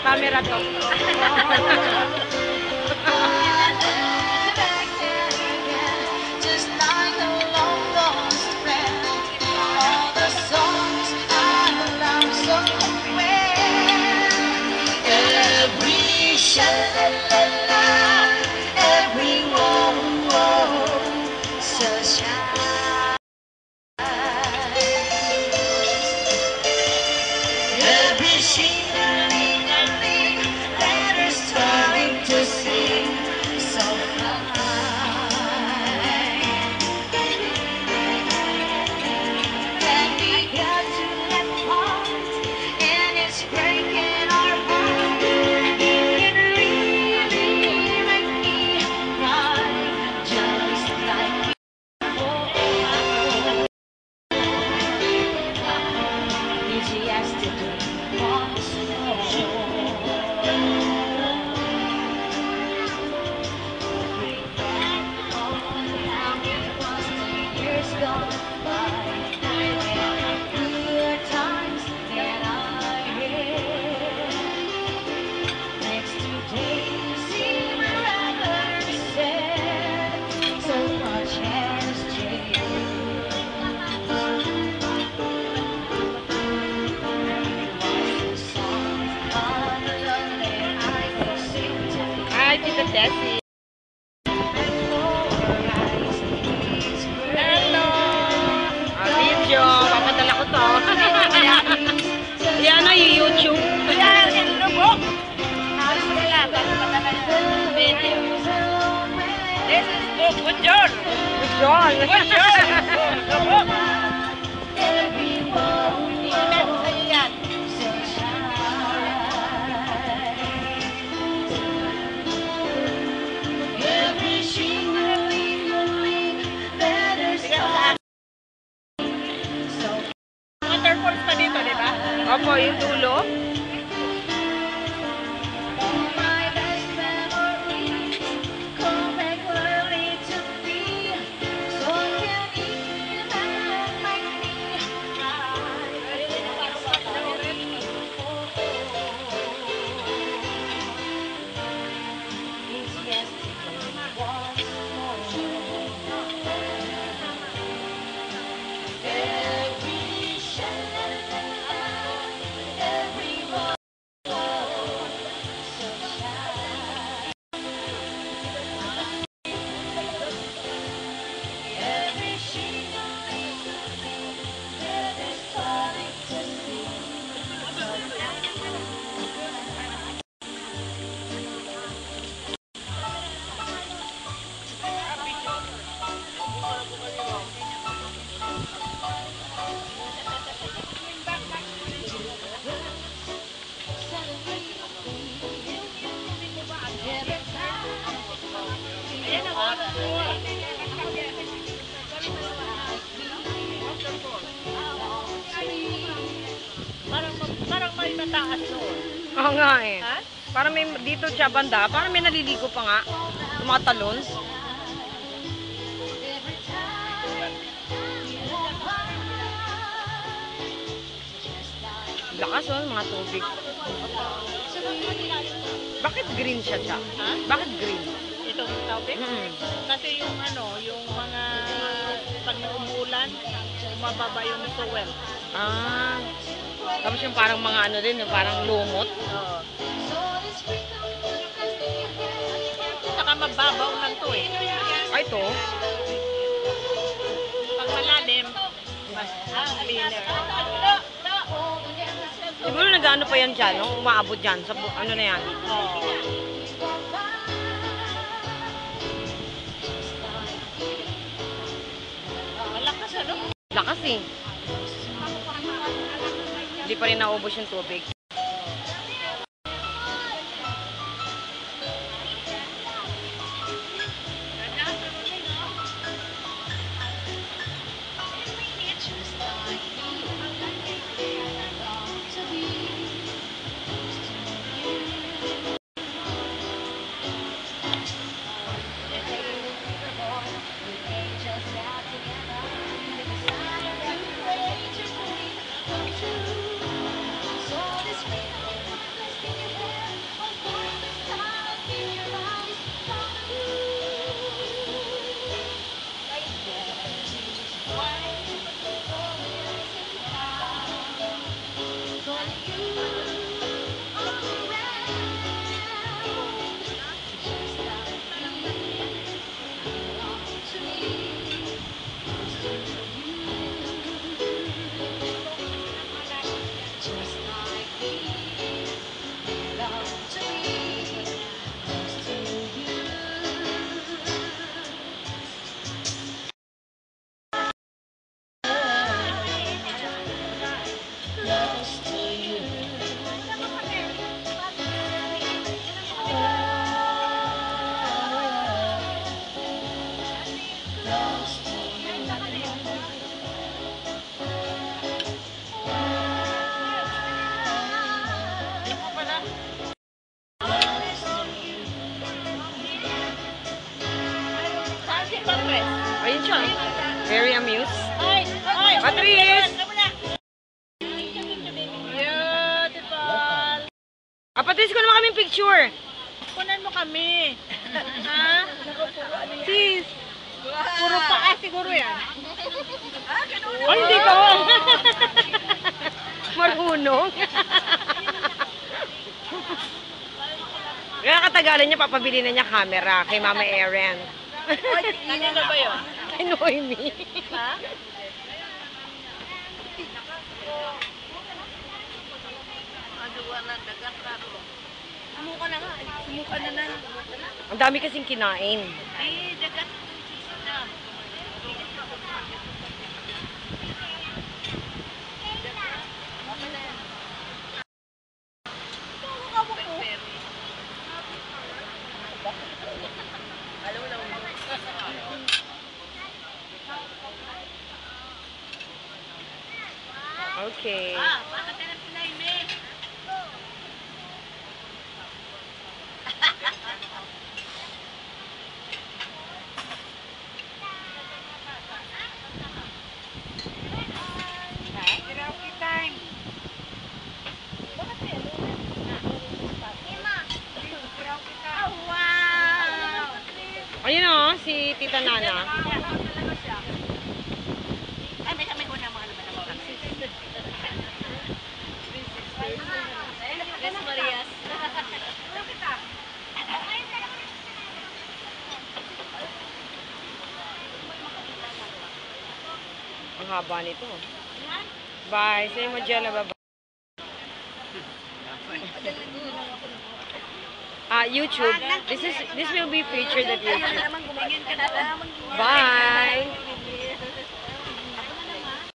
Camera to. Hi, Tita Tessie. Hello! Video. Papadala ko to. Yan na yung YouTube. Yan, hello po. Halos nila, bago padala yung video. This is book. Good job. Good job. Good job. Hello po. Email ko sa'yo yan. Waterfalls pa dito, di ba? Opo, yung dulo. Parang may mataas doon. Oo nga eh. Ha? Parang may dito siya banda, parang may naliligo pa nga. Tumatalon. Lakas oh, mga tubig. Bakit green siya? Ha? Bakit green? Itong topic? Kasi yung ano, yung mga pag umuulan, mababa yung soil. Ah. Tapos yung parang mga ano din, yung parang lumot. Oo. Saka mababaw lang to eh. Ay, ito. Pag malalim, mas cleaner. Siguro nag-ano pa yan dyan, no? Umaabot dyan. Sa, ano na yan? Oo. Malakas ano? Lakas eh. Hindi pa rin naubos yung tubig. Patres. Ayun siya. Very amused. Ay! Ay! Patrice! Beautiful! Patrice ko naman kaming picture. Kunan mo kami. Ha? Sis! Puro paa siguro yan. Ay, hindi ka. Marunong. Kaya katagalan niya, papabili na niya camera kay Mama Erin. Kanino ba yun? Kay Noemi. Ha? Aduwa na dagat raro. Sumuka na nga. Sumuka na na. Ang dami kasing kinain. Ay, dagat. Na. Okay. Bakit na pinay me? Karaoke time. Wow! Ayun o, si Tita Nana. Ay, may kami una mga naman ako kami. Yes, Marias. Ang haba nito. Bye. Say mo, Jella. Bye-bye. YouTube. This will be featured at YouTube. Gumingin ka na lang. Bye.